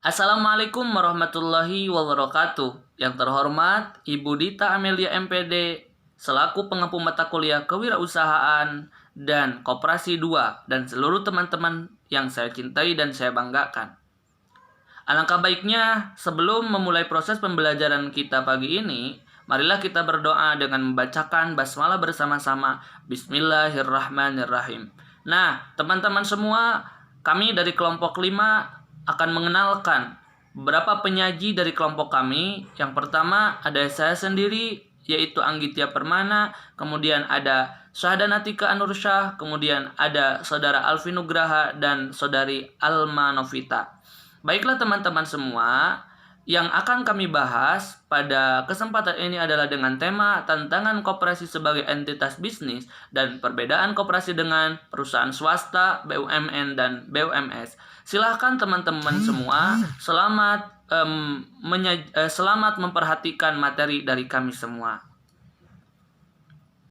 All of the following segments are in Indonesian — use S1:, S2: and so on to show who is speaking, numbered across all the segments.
S1: Assalamualaikum warahmatullahi wabarakatuh. Yang terhormat Ibu Dita Amelia MPD selaku pengampu mata kuliah Kewirausahaan dan Koperasi 2 dan seluruh teman-teman yang saya cintai dan saya banggakan. Alangkah baiknya sebelum memulai proses pembelajaran kita pagi ini, marilah kita berdoa dengan membacakan basmalah bersama-sama. Bismillahirrahmanirrahim. Nah, teman-teman semua, kami dari kelompok 5 akan mengenalkan beberapa penyaji dari kelompok kami. Yang pertama ada saya sendiri, yaitu Anggitya Permana, kemudian ada Syahadanatika Anursyah, kemudian ada Saudara Alfi Nugraha, dan Saudari Alma Novita. Baiklah teman-teman semua, yang akan kami bahas pada kesempatan ini adalah dengan tema tantangan koperasi sebagai entitas bisnis dan perbedaan koperasi dengan perusahaan swasta, BUMN, dan BUMS. Silahkan teman-teman semua, selamat memperhatikan materi dari kami semua.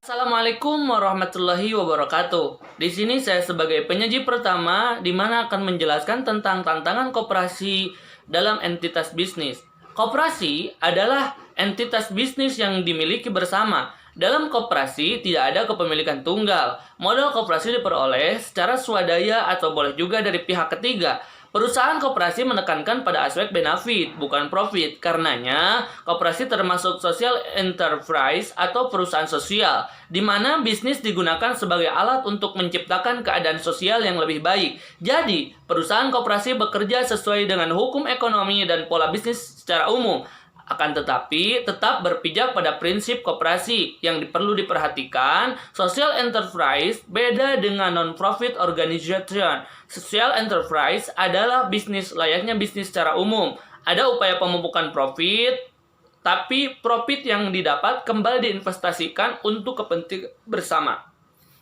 S1: Assalamualaikum warahmatullahi wabarakatuh. Di sini saya sebagai penyaji pertama di mana akan menjelaskan tentang tantangan koperasi dalam entitas bisnis. Koperasi adalah entitas bisnis yang dimiliki bersama. Dalam koperasi tidak ada kepemilikan tunggal. Modal koperasi diperoleh secara swadaya atau boleh juga dari pihak ketiga. Perusahaan koperasi menekankan pada aspek benefit, bukan profit. Karenanya, koperasi termasuk social enterprise atau perusahaan sosial, di mana bisnis digunakan sebagai alat untuk menciptakan keadaan sosial yang lebih baik. Jadi, perusahaan koperasi bekerja sesuai dengan hukum ekonomi dan pola bisnis secara umum. Akan tetapi, tetap berpijak pada prinsip koperasi yang perlu diperhatikan. Social enterprise beda dengan non-profit organization. Social enterprise adalah bisnis layaknya bisnis secara umum. Ada upaya pemupukan profit, tapi profit yang didapat kembali diinvestasikan untuk kepentingan bersama.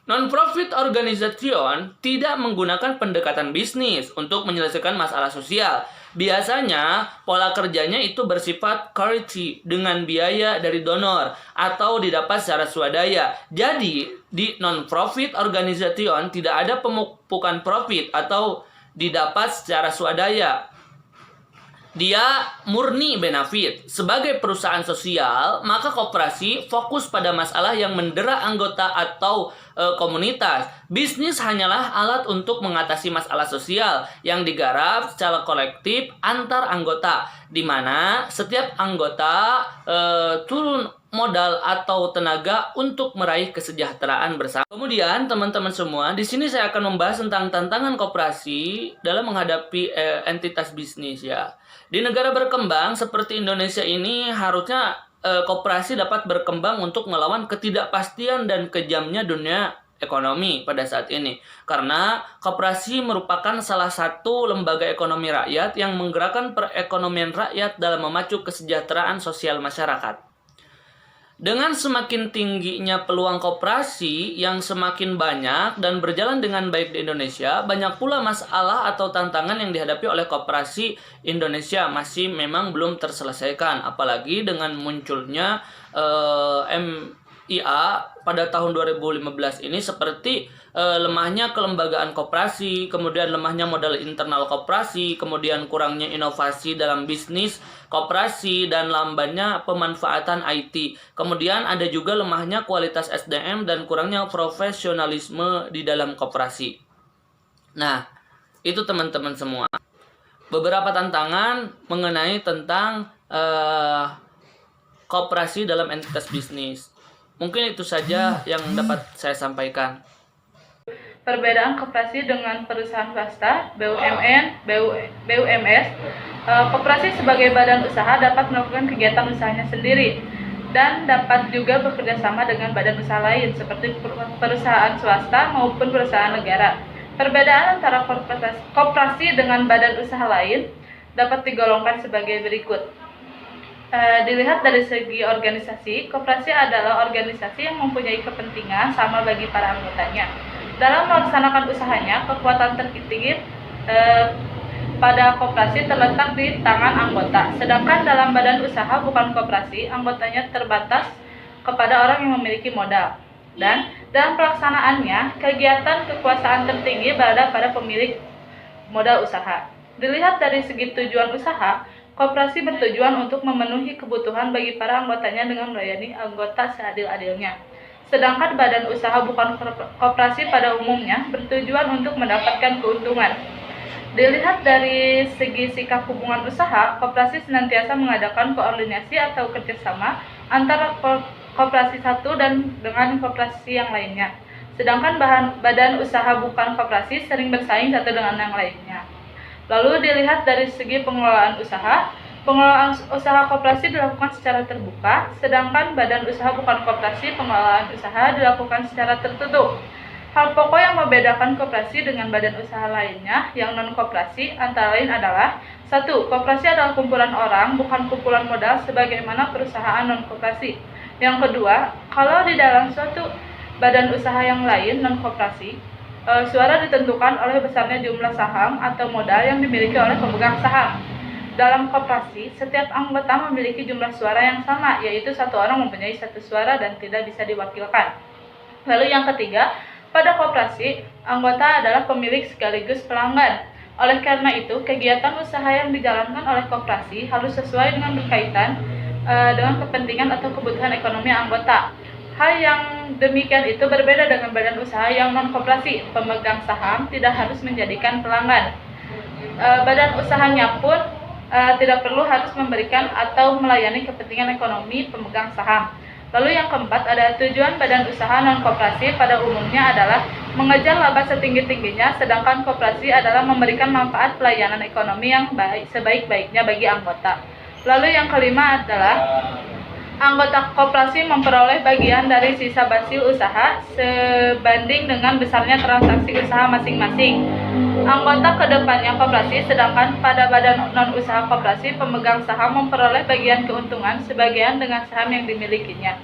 S1: Non-profit organization tidak menggunakan pendekatan bisnis untuk menyelesaikan masalah sosial. Biasanya, pola kerjanya itu bersifat charity dengan biaya dari donor atau didapat secara swadaya. Jadi, di non-profit organization tidak ada pemupukan profit atau didapat secara swadaya. Dia murni benefit. Sebagai perusahaan sosial, maka koperasi fokus pada masalah yang mendera anggota atau komunitas. Bisnis hanyalah alat untuk mengatasi masalah sosial yang digarap secara kolektif antar anggota, di mana setiap anggota turun modal atau tenaga untuk meraih kesejahteraan bersama. Kemudian teman-teman semua, di sini saya akan membahas tentang tantangan koperasi dalam menghadapi entitas bisnis ya. Di negara berkembang seperti Indonesia ini harusnya koperasi dapat berkembang untuk melawan ketidakpastian dan kejamnya dunia ekonomi pada saat ini. Karena koperasi merupakan salah satu lembaga ekonomi rakyat yang menggerakkan perekonomian rakyat dalam memacu kesejahteraan sosial masyarakat. Dengan semakin tingginya peluang koperasi yang semakin banyak dan berjalan dengan baik di Indonesia, banyak pula masalah atau tantangan yang dihadapi oleh koperasi Indonesia masih memang belum terselesaikan. Apalagi dengan munculnya MIA pada tahun 2015 ini seperti lemahnya kelembagaan koperasi, kemudian lemahnya modal internal koperasi, kemudian kurangnya inovasi dalam bisnis koperasi, dan lambannya pemanfaatan IT. Kemudian ada juga lemahnya kualitas SDM dan kurangnya profesionalisme di dalam koperasi. Nah, itu teman-teman semua. Beberapa tantangan mengenai tentang koperasi dalam entitas bisnis. Mungkin itu saja yang dapat saya sampaikan.
S2: Perbedaan koperasi dengan perusahaan swasta, BUMN, BUMS. Koperasi sebagai badan usaha dapat melakukan kegiatan usahanya sendiri dan dapat juga bekerja sama dengan badan usaha lain seperti perusahaan swasta maupun perusahaan negara. Perbedaan antara koperasi dengan badan usaha lain dapat digolongkan sebagai berikut. Dilihat dari segi organisasi, koperasi adalah organisasi yang mempunyai kepentingan sama bagi para anggotanya. Dalam melaksanakan usahanya, kekuatan tertinggi pada koperasi terletak di tangan anggota. Sedangkan dalam badan usaha bukan koperasi, anggotanya terbatas kepada orang yang memiliki modal. Dan dalam pelaksanaannya, kegiatan kekuasaan tertinggi berada pada pemilik modal usaha. Dilihat dari segi tujuan usaha, koperasi bertujuan untuk memenuhi kebutuhan bagi para anggotanya dengan melayani anggota seadil-adilnya. Sedangkan badan usaha bukan koperasi pada umumnya bertujuan untuk mendapatkan keuntungan. Dilihat dari segi sikap hubungan usaha, koperasi senantiasa mengadakan koordinasi atau kerjasama antara koperasi satu dan dengan koperasi yang lainnya. Sedangkan badan usaha bukan koperasi sering bersaing satu dengan yang lainnya. Lalu dilihat dari segi pengelolaan usaha koperasi dilakukan secara terbuka, sedangkan badan usaha bukan koperasi pengelolaan usaha dilakukan secara tertutup. Hal pokok yang membedakan koperasi dengan badan usaha lainnya yang non-koperasi antara lain adalah: 1. Koperasi adalah kumpulan orang, bukan kumpulan modal sebagaimana perusahaan non-koperasi. Yang kedua, kalau di dalam suatu badan usaha yang lain non-koperasi, suara ditentukan oleh besarnya jumlah saham atau modal yang dimiliki oleh pemegang saham. Dalam koperasi, setiap anggota memiliki jumlah suara yang sama, yaitu satu orang mempunyai satu suara dan tidak bisa diwakilkan. Lalu yang ketiga, pada koperasi, anggota adalah pemilik sekaligus pelanggan. Oleh karena itu, kegiatan usaha yang dijalankan oleh koperasi harus sesuai dengan berkaitan dengan kepentingan atau kebutuhan ekonomi anggota. Hal yang demikian itu berbeda dengan badan usaha yang non-koperasi. Pemegang saham tidak harus menjadikan pelanggan. Badan usahanya pun tidak perlu harus memberikan atau melayani kepentingan ekonomi pemegang saham. Lalu yang keempat, ada tujuan badan usaha non-koperasi pada umumnya adalah mengejar laba setinggi-tingginya, sedangkan koperasi adalah memberikan manfaat pelayanan ekonomi yang sebaik-baiknya bagi anggota. Lalu yang kelima adalah anggota koperasi memperoleh bagian dari sisa hasil usaha sebanding dengan besarnya transaksi usaha masing-masing anggota ke depannya koperasi, sedangkan pada badan non-usaha koperasi, pemegang saham memperoleh bagian keuntungan sebagian dengan saham yang dimilikinya.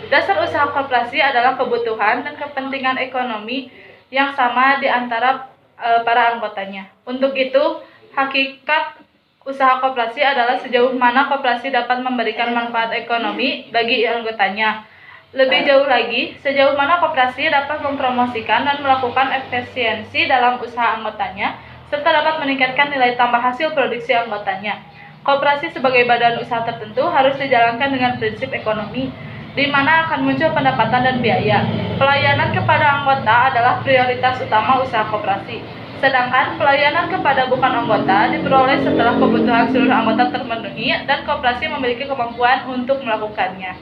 S2: Dasar usaha koperasi adalah kebutuhan dan kepentingan ekonomi yang sama di antara para anggotanya. Untuk itu, hakikat usaha koperasi adalah sejauh mana koperasi dapat memberikan manfaat ekonomi bagi anggotanya. Lebih jauh lagi, sejauh mana koperasi dapat mempromosikan dan melakukan efisiensi dalam usaha anggotanya, serta dapat meningkatkan nilai tambah hasil produksi anggotanya. Koperasi sebagai badan usaha tertentu harus dijalankan dengan prinsip ekonomi, di mana akan muncul pendapatan dan biaya. Pelayanan kepada anggota adalah prioritas utama usaha koperasi, sedangkan pelayanan kepada bukan anggota diperoleh setelah kebutuhan seluruh anggota terpenuhi dan koperasi memiliki kemampuan untuk melakukannya.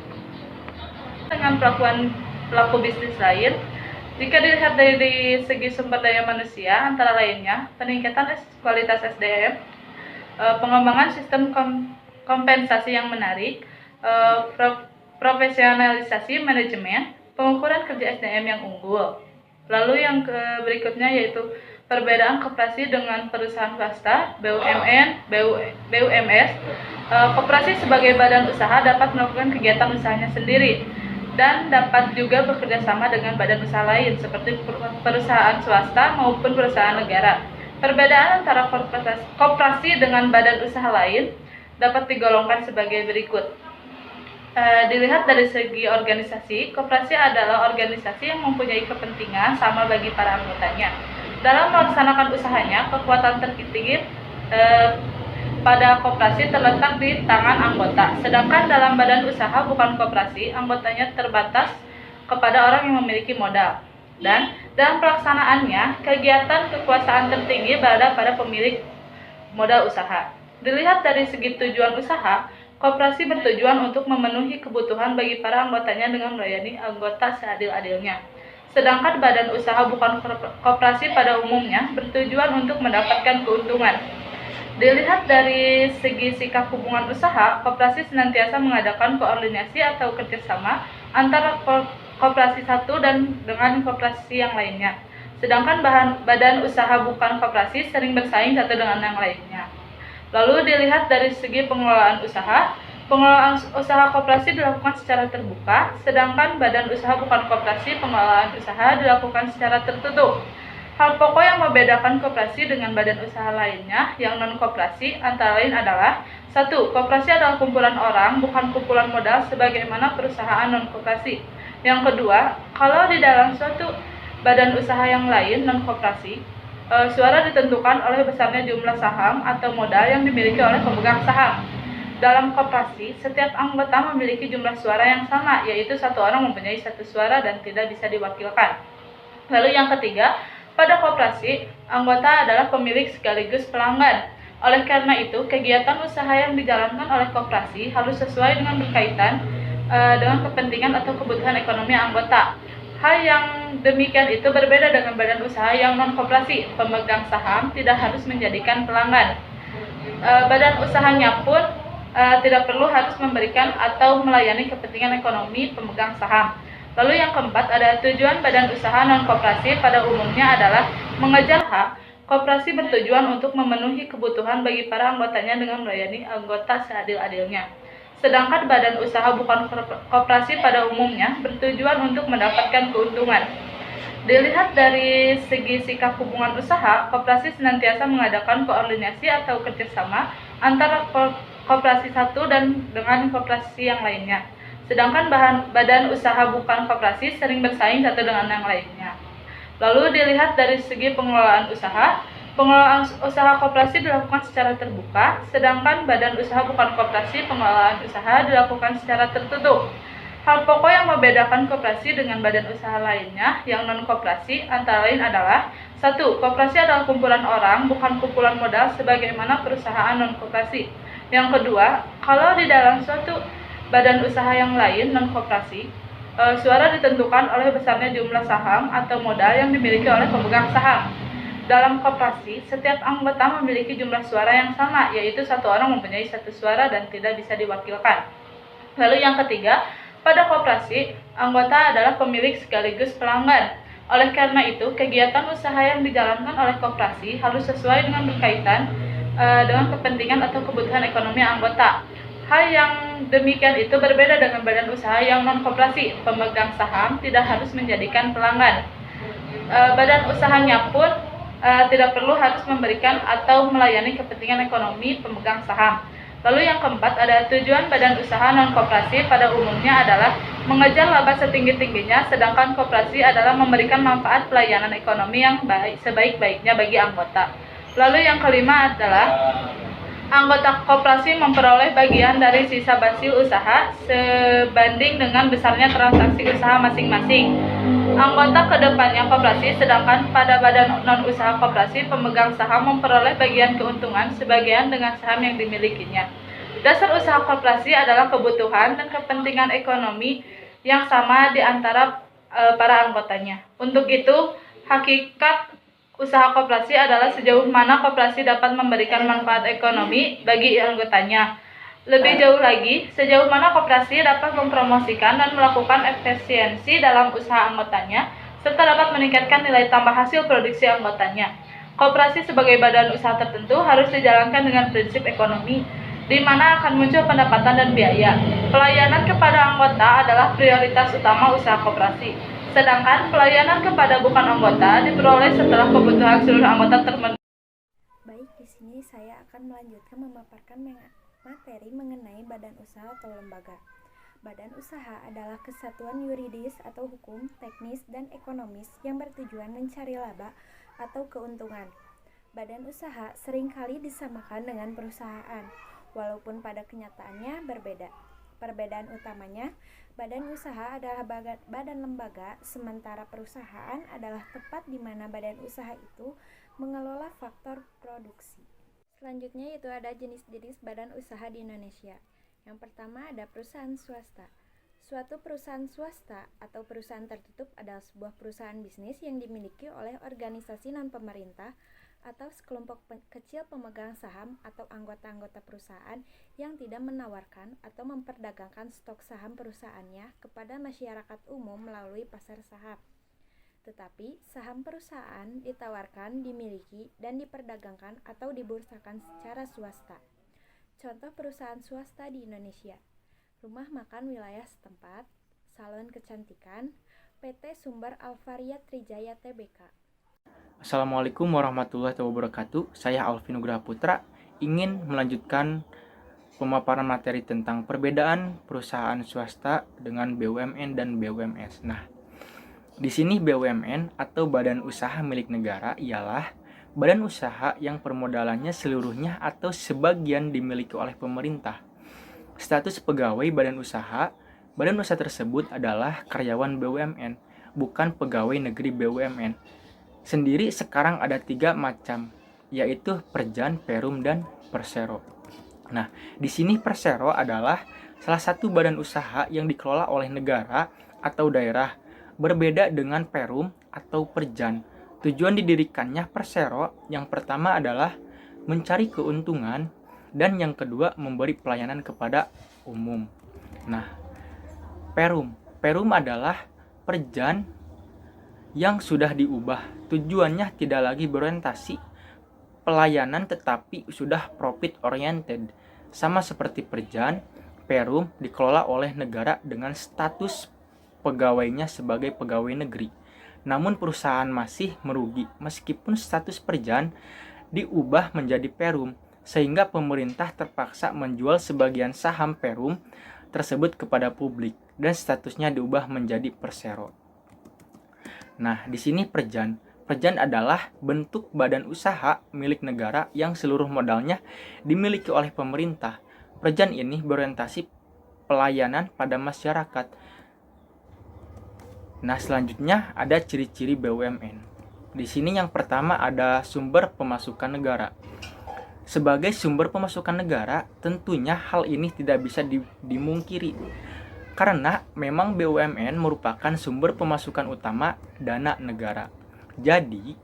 S2: Dengan pelaku bisnis lain, jika dilihat dari segi sumber daya manusia, antara lainnya peningkatan kualitas SDM, pengembangan sistem kompensasi yang menarik, profesionalisasi manajemen, pengukuran kerja SDM yang unggul. Lalu yang berikutnya yaitu perbedaan koperasi dengan perusahaan swasta, BUMN, BUMS. Koperasi sebagai badan usaha dapat melakukan kegiatan usahanya sendiri dan dapat juga bekerja sama dengan badan usaha lain seperti perusahaan swasta maupun perusahaan negara. Perbedaan antara koperasi dengan badan usaha lain dapat digolongkan sebagai berikut. Dilihat dari segi organisasi, koperasi adalah organisasi yang mempunyai kepentingan sama bagi para anggotanya. Dalam melaksanakan usahanya, kekuatan tertinggi pada koperasi terletak di tangan anggota, sedangkan dalam badan usaha bukan koperasi, anggotanya terbatas kepada orang yang memiliki modal. Dan dalam pelaksanaannya, kegiatan kekuasaan tertinggi berada pada pemilik modal usaha. Dilihat dari segi tujuan usaha, koperasi bertujuan untuk memenuhi kebutuhan bagi para anggotanya dengan melayani anggota seadil-adilnya. Sedangkan badan usaha bukan koperasi pada umumnya bertujuan untuk mendapatkan keuntungan. Dilihat dari segi sikap hubungan usaha, koperasi senantiasa mengadakan koordinasi atau kerjasama antara koperasi satu dan dengan koperasi yang lainnya. Sedangkan badan usaha bukan koperasi sering bersaing satu dengan yang lainnya. Lalu dilihat dari segi pengelolaan usaha koperasi dilakukan secara terbuka, sedangkan badan usaha bukan koperasi pengelolaan usaha dilakukan secara tertutup. Hal pokok yang membedakan koperasi dengan badan usaha lainnya yang non-koperasi antara lain adalah: 1. Koperasi adalah kumpulan orang, bukan kumpulan modal sebagaimana perusahaan non-koperasi. Yang kedua, kalau di dalam suatu badan usaha yang lain non-koperasi, Suara ditentukan oleh besarnya jumlah saham atau modal yang dimiliki oleh pemegang saham. Dalam koperasi, setiap anggota memiliki jumlah suara yang sama, yaitu satu orang mempunyai satu suara dan tidak bisa diwakilkan. Lalu yang ketiga, pada koperasi, anggota adalah pemilik sekaligus pelanggan. Oleh karena itu, kegiatan usaha yang dijalankan oleh koperasi harus sesuai dengan berkaitan dengan kepentingan atau kebutuhan ekonomi anggota. Hal yang demikian itu berbeda dengan badan usaha yang non-koperasi. Pemegang saham tidak harus menjadikan pelanggan. Badan usahanya pun tidak perlu harus memberikan atau melayani kepentingan ekonomi pemegang saham. Lalu yang keempat, ada tujuan badan usaha non-koperasi pada umumnya adalah mengejar hak. Koperasi bertujuan untuk memenuhi kebutuhan bagi para anggotanya dengan melayani anggota seadil-adilnya. Sedangkan badan usaha bukan koperasi pada umumnya bertujuan untuk mendapatkan keuntungan. Dilihat dari segi sikap hubungan usaha, koperasi senantiasa mengadakan koordinasi atau kerjasama antara koperasi satu dan dengan koperasi yang lainnya. Sedangkan badan usaha bukan koperasi sering bersaing satu dengan yang lainnya. Lalu dilihat dari segi pengelolaan usaha koperasi dilakukan secara terbuka, sedangkan badan usaha bukan koperasi pengelolaan usaha dilakukan secara tertutup. Hal pokok yang membedakan koperasi dengan badan usaha lainnya yang non-koperasi antara lain adalah: 1. Koperasi adalah kumpulan orang, bukan kumpulan modal sebagaimana perusahaan non-koperasi. Yang kedua, kalau di dalam suatu badan usaha yang lain non-koperasi, suara ditentukan oleh besarnya jumlah saham atau modal yang dimiliki oleh pemegang saham. Dalam koperasi, setiap anggota memiliki jumlah suara yang sama, yaitu satu orang mempunyai satu suara dan tidak bisa diwakilkan. Lalu yang ketiga, pada koperasi, anggota adalah pemilik sekaligus pelanggan. Oleh karena itu, kegiatan usaha yang dijalankan oleh koperasi harus sesuai dengan berkaitan dengan kepentingan atau kebutuhan ekonomi anggota. Hal yang demikian itu berbeda dengan badan usaha yang non-koperasi. Pemegang saham tidak harus menjadikan pelanggan. Badan usahanya pun tidak perlu harus memberikan atau melayani kepentingan ekonomi pemegang saham. Lalu yang keempat, ada tujuan badan usaha non-koperasi pada umumnya adalah mengejar laba setinggi-tingginya, sedangkan koperasi adalah memberikan manfaat pelayanan ekonomi yang sebaik-baiknya bagi anggota. Lalu yang kelima adalah anggota koperasi memperoleh bagian dari sisa hasil usaha sebanding dengan besarnya transaksi usaha masing-masing anggota ke depannya koperasi, sedangkan pada badan non-usaha koperasi, pemegang saham memperoleh bagian keuntungan sebagian dengan saham yang dimilikinya. Dasar usaha koperasi adalah kebutuhan dan kepentingan ekonomi yang sama di antara para anggotanya. Untuk itu, hakikat usaha koperasi adalah sejauh mana koperasi dapat memberikan manfaat ekonomi bagi anggotanya. Lebih jauh lagi, sejauh mana koperasi dapat mempromosikan dan melakukan efisiensi dalam usaha anggotanya, serta dapat meningkatkan nilai tambah hasil produksi anggotanya. Koperasi sebagai badan usaha tertentu harus dijalankan dengan prinsip ekonomi, di mana akan muncul pendapatan dan biaya. Pelayanan kepada anggota adalah prioritas utama usaha koperasi, sedangkan pelayanan kepada bukan anggota diperoleh setelah kebutuhan seluruh anggota terpenuhi.
S3: Baik, di sini saya akan melanjutkan memaparkan materi mengenai badan usaha atau lembaga. Badan usaha adalah kesatuan yuridis atau hukum, teknis, dan ekonomis yang bertujuan mencari laba atau keuntungan. Badan usaha seringkali disamakan dengan perusahaan, walaupun pada kenyataannya berbeda. Perbedaan utamanya, badan usaha adalah badan lembaga, sementara perusahaan adalah tempat di mana badan usaha itu mengelola faktor produksi. Selanjutnya yaitu ada jenis-jenis badan usaha di Indonesia. Yang pertama ada perusahaan swasta. Suatu perusahaan swasta atau perusahaan tertutup adalah sebuah perusahaan bisnis yang dimiliki oleh organisasi non-pemerintah atau sekelompok kecil pemegang saham atau anggota-anggota perusahaan yang tidak menawarkan atau memperdagangkan stok saham perusahaannya kepada masyarakat umum melalui pasar saham. Tetapi, saham perusahaan ditawarkan, dimiliki, dan diperdagangkan atau dibursakan secara swasta. Contoh perusahaan swasta di Indonesia: Rumah Makan Wilayah Setempat, Salon Kecantikan, PT Sumber Alvaria Trijaya Tbk.
S4: Assalamualaikum warahmatullahi wabarakatuh. Saya Alvin Nugraha Putra ingin melanjutkan pemaparan materi tentang perbedaan perusahaan swasta dengan BUMN dan BUMS. Nah, di sini BUMN atau Badan Usaha Milik Negara ialah badan usaha yang permodalannya seluruhnya atau sebagian dimiliki oleh pemerintah. Status pegawai badan usaha tersebut adalah karyawan BUMN, bukan pegawai negeri BUMN. Sendiri sekarang ada 3 macam, yaitu Perjan, Perum, dan Persero. Nah, di sini Persero adalah salah satu badan usaha yang dikelola oleh negara atau daerah, berbeda dengan Perum atau Perjan. Tujuan didirikannya Persero yang pertama adalah mencari keuntungan dan yang kedua memberi pelayanan kepada umum. Nah, Perum adalah Perjan yang sudah diubah. Tujuannya tidak lagi berorientasi pelayanan tetapi sudah profit oriented. Sama seperti Perjan, Perum dikelola oleh negara dengan status pegawainya sebagai pegawai negeri. Namun perusahaan masih merugi meskipun status Perjan diubah menjadi Perum, sehingga pemerintah terpaksa menjual sebagian saham Perum tersebut kepada publik dan statusnya diubah menjadi Persero. Nah, di sini Perjan adalah bentuk badan usaha milik negara yang seluruh modalnya dimiliki oleh pemerintah. Perjan ini berorientasi pelayanan pada masyarakat. Nah, selanjutnya ada ciri-ciri BUMN. Di sini yang pertama ada sumber pemasukan negara. Sebagai sumber pemasukan negara, tentunya hal ini tidak bisa dimungkiri. Karena memang BUMN merupakan sumber pemasukan utama dana negara. Jadi,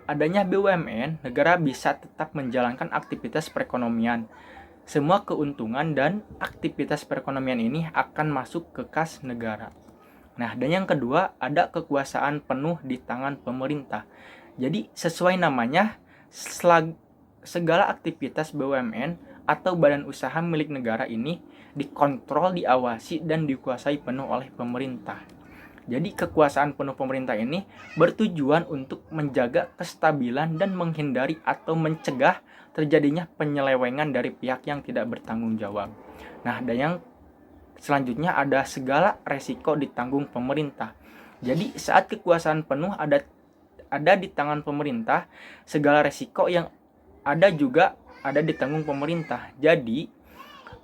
S4: adanya BUMN, negara bisa tetap menjalankan aktivitas perekonomian. Semua keuntungan dan aktivitas perekonomian ini akan masuk ke kas negara. Nah, dan yang kedua, ada kekuasaan penuh di tangan pemerintah. Jadi, sesuai namanya, segala aktivitas BUMN atau badan usaha milik negara ini dikontrol, diawasi, dan dikuasai penuh oleh pemerintah. Jadi, kekuasaan penuh pemerintah ini bertujuan untuk menjaga kestabilan dan menghindari atau mencegah terjadinya penyelewengan dari pihak yang tidak bertanggung jawab. Nah, dan yang selanjutnya ada segala resiko ditanggung pemerintah. Jadi saat kekuasaan penuh ada di tangan pemerintah, segala resiko yang ada juga ada ditanggung pemerintah. Jadi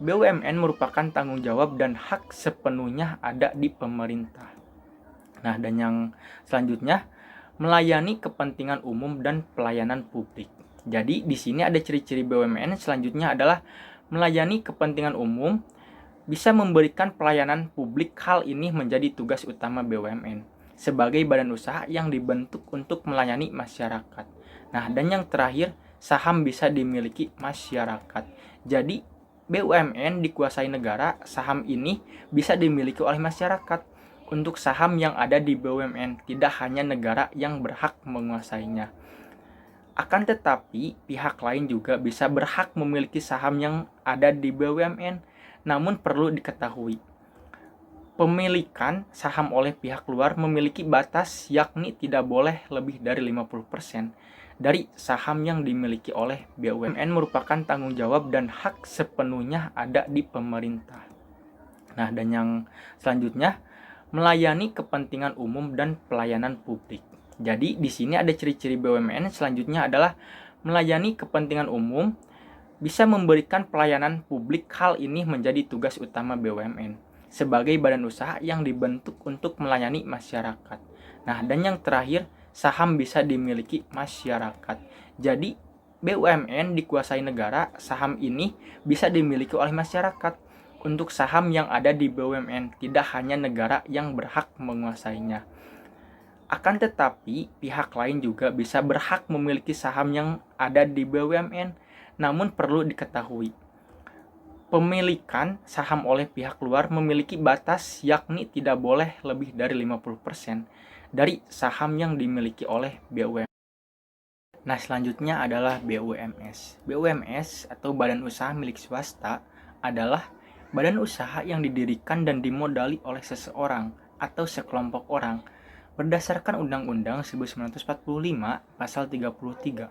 S4: BUMN merupakan tanggung jawab dan hak sepenuhnya ada di pemerintah. Nah, dan yang selanjutnya melayani kepentingan umum dan pelayanan publik. Jadi di sini ada ciri-ciri BUMN selanjutnya adalah melayani kepentingan umum, bisa memberikan pelayanan publik. Hal ini menjadi tugas utama BUMN sebagai badan usaha yang dibentuk untuk melayani masyarakat. Nah, dan yang terakhir, saham bisa dimiliki masyarakat. Jadi, BUMN dikuasai negara, saham ini bisa dimiliki oleh masyarakat. Untuk saham yang ada di BUMN, tidak hanya negara yang berhak menguasainya. Akan tetapi, pihak lain juga bisa berhak memiliki saham yang ada di BUMN. Namun perlu diketahui, pemilikan saham oleh pihak luar memiliki batas, yakni tidak boleh lebih dari 50% dari saham yang dimiliki oleh BUMN. Merupakan tanggung jawab dan hak sepenuhnya ada di pemerintah. Nah, dan yang selanjutnya melayani kepentingan umum dan pelayanan publik. Jadi di sini ada ciri-ciri BUMN selanjutnya adalah melayani kepentingan umum, bisa memberikan pelayanan publik. Hal ini menjadi tugas utama BUMN sebagai badan usaha yang dibentuk untuk melayani masyarakat. Nah, dan yang terakhir, saham bisa dimiliki masyarakat. Jadi BUMN dikuasai negara, saham ini bisa dimiliki oleh masyarakat. Untuk saham yang ada di BUMN, tidak hanya negara yang berhak menguasainya. Akan tetapi, pihak lain juga bisa berhak memiliki saham yang ada di BUMN. Namun perlu diketahui, pemilikan saham oleh pihak luar memiliki batas, yakni tidak boleh lebih dari 50% dari saham yang dimiliki oleh BUMN. Nah, selanjutnya adalah BUMS. BUMS atau Badan Usaha Milik Swasta adalah badan usaha yang didirikan dan dimodali oleh seseorang atau sekelompok orang berdasarkan Undang-Undang 1945 Pasal 33.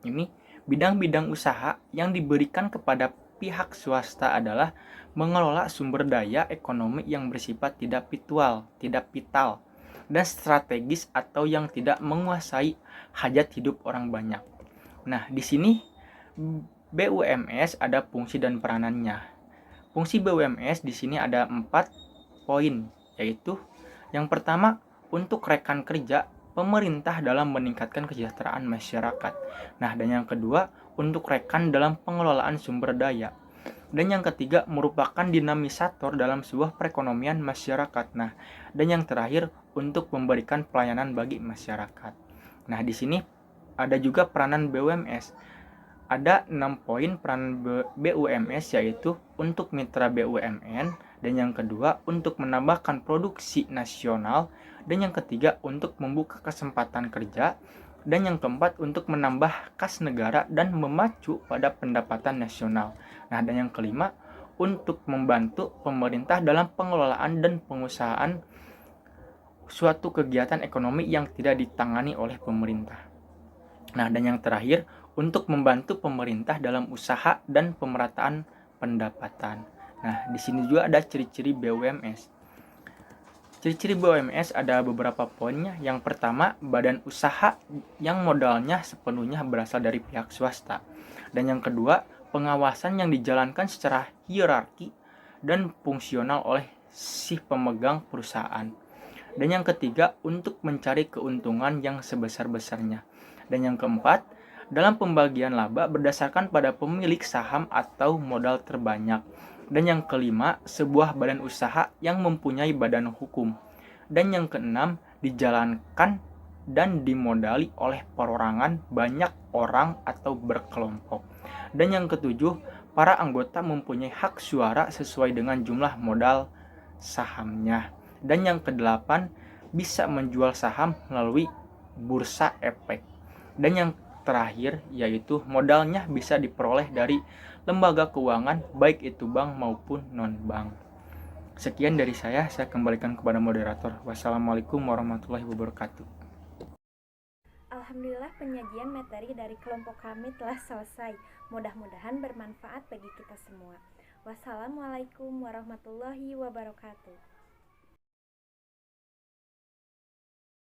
S4: Ini bidang-bidang usaha yang diberikan kepada pihak swasta adalah mengelola sumber daya ekonomi yang bersifat tidak vital, dan strategis atau yang tidak menguasai hajat hidup orang banyak. Nah, di sini BUMS ada fungsi dan peranannya. Fungsi BUMS di sini ada 4 poin, yaitu yang pertama untuk rekan kerja pemerintah dalam meningkatkan kesejahteraan masyarakat. Nah, dan yang kedua untuk rekan dalam pengelolaan sumber daya. Dan yang ketiga merupakan dinamisator dalam sebuah perekonomian masyarakat. Nah, dan yang terakhir untuk memberikan pelayanan bagi masyarakat. Nah, di sini ada juga peranan BUMS. Ada 6 poin peran BUMS, yaitu untuk mitra BUMN, dan yang kedua untuk menambahkan produksi nasional, dan yang ketiga untuk membuka kesempatan kerja, dan yang keempat untuk menambah kas negara dan memacu pada pendapatan nasional. Nah, dan yang kelima untuk membantu pemerintah dalam pengelolaan dan pengusahaan suatu kegiatan ekonomi yang tidak ditangani oleh pemerintah. Nah, dan yang terakhir untuk membantu pemerintah dalam usaha dan pemerataan pendapatan. Nah, di sini juga ada ciri-ciri BUMS. Ciri-ciri BUMS ada beberapa poinnya. Yang pertama, badan usaha yang modalnya sepenuhnya berasal dari pihak swasta. Dan yang kedua, pengawasan yang dijalankan secara hierarki dan fungsional oleh si pemegang perusahaan. Dan yang ketiga, untuk mencari keuntungan yang sebesar-besarnya. Dan yang keempat, dalam pembagian laba berdasarkan pada pemilik saham atau modal terbanyak. Dan yang kelima, sebuah badan usaha yang mempunyai badan hukum. Dan yang keenam, dijalankan dan dimodali oleh perorangan banyak orang atau berkelompok. Dan yang ketujuh, para anggota mempunyai hak suara sesuai dengan jumlah modal sahamnya. Dan yang kedelapan, bisa menjual saham melalui bursa efek. Dan yang terakhir yaitu modalnya bisa diperoleh dari lembaga keuangan baik itu bank maupun non-bank. Sekian dari saya kembalikan kepada moderator. Wassalamualaikum warahmatullahi wabarakatuh.
S3: Alhamdulillah penyajian materi dari kelompok kami telah selesai. Mudah-mudahan bermanfaat bagi kita semua. Wassalamualaikum warahmatullahi wabarakatuh.